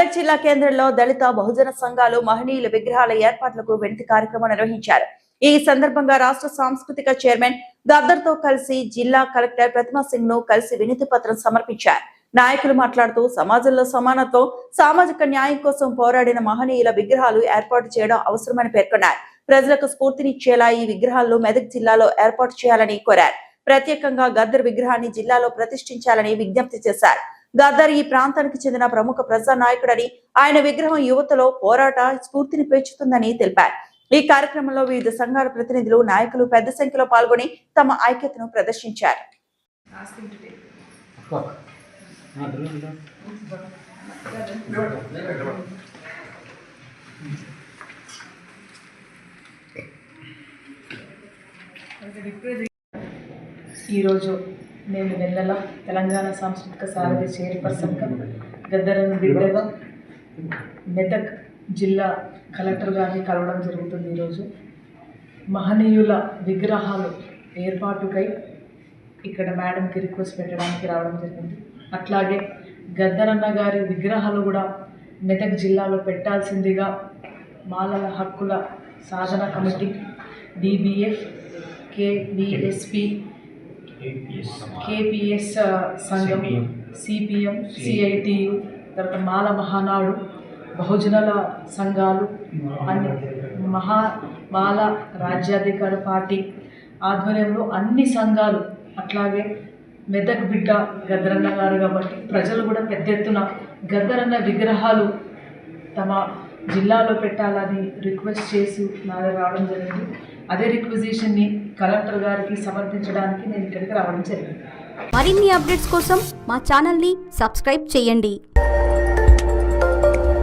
మెదక్ జిల్లా కేంద్రంలో దళిత బహుజన సంఘాలు మహనీయుల విగ్రహాల ఏర్పాట్లకు వినతి కార్యక్రమం నిర్వహించారు. ఈ సందర్భంగా రాష్ట్ర సాంస్కృతిక చైర్మన్ గద్దర్తో కలిసి జిల్లా కలెక్టర్ ప్రతిమా సింగ్ ను కలిసి వినతి పత్రం సమర్పించారు. నాయకులు మాట్లాడుతూ సమాజంలో సమానత్వం, సామాజిక న్యాయం కోసం పోరాడిన మహనీయుల విగ్రహాలు ఏర్పాటు చేయడం అవసరమని పేర్కొన్నారు. ప్రజలకు స్ఫూర్తినిచ్చేలా ఈ విగ్రహాలను మెదక్ జిల్లాలో ఏర్పాటు చేయాలని కోరారు. ప్రత్యేకంగా గద్దర్ విగ్రహాన్ని జిల్లాలో ప్రతిష్ఠించాలని విజ్ఞప్తి చేశారు. గద్దర్ ఈ ప్రాంతానికి చెందిన ప్రముఖ ప్రజా నాయకుడని, ఆయన విగ్రహం యువతలో పోరాట స్ఫూర్తిని పెంచుతుందని తెలిపారు. ఈ కార్యక్రమంలో వివిధ సంఘాల ప్రతినిధులు, నాయకులు పెద్ద సంఖ్యలో పాల్గొని తమ ఐక్యతను ప్రదర్శించారు. ఈరోజు నేను వెన్నెల తెలంగాణ సాంస్కృతిక సారథి చైర్పర్సన్గా, గద్దరన్న బిడ్డగా మెదక్ జిల్లా కలెక్టర్ గారిని కలవడం జరుగుతుంది. ఈరోజు మహనీయుల విగ్రహాలు ఏర్పాటుకై ఇక్కడ మేడంకి రిక్వెస్ట్ పెట్టడానికి రావడం జరిగింది. అట్లాగే గద్దరన్న గారి విగ్రహాలు కూడా మెదక్ జిల్లాలో పెట్టాల్సిందిగా మాలల హక్కుల సాధన కమిటీ, డిబిఎఫ్, కేబిఎస్పి, కేపిఎస్ సంఘం, సిపిఎం, సిఐటియు, తర్వాత మాల మహానాడు, బహుజనుల సంఘాలు, అన్ని మాల రాజ్యాధికార పార్టీ ఆధ్వర్యంలో అన్ని సంఘాలు, అట్లాగే మెదక్ బిడ్డ గద్దరన్న గారు కాబట్టి ప్రజలు కూడా పెద్ద ఎత్తున గద్దరన్న విగ్రహాలు తమ జిల్లాలో పెట్టాలని రిక్వెస్ట్ చేసి నా దగ్గర రావడం జరిగింది. అదే రిక్వెజిషన్ని కలెక్టర్ గారికి సమర్పించడానికి నేను ఇక్కడికి రావడం జరిగింది. మరిన్ని అప్డేట్స్ కోసం మా ఛానల్ని సబ్స్క్రైబ్ చేయండి.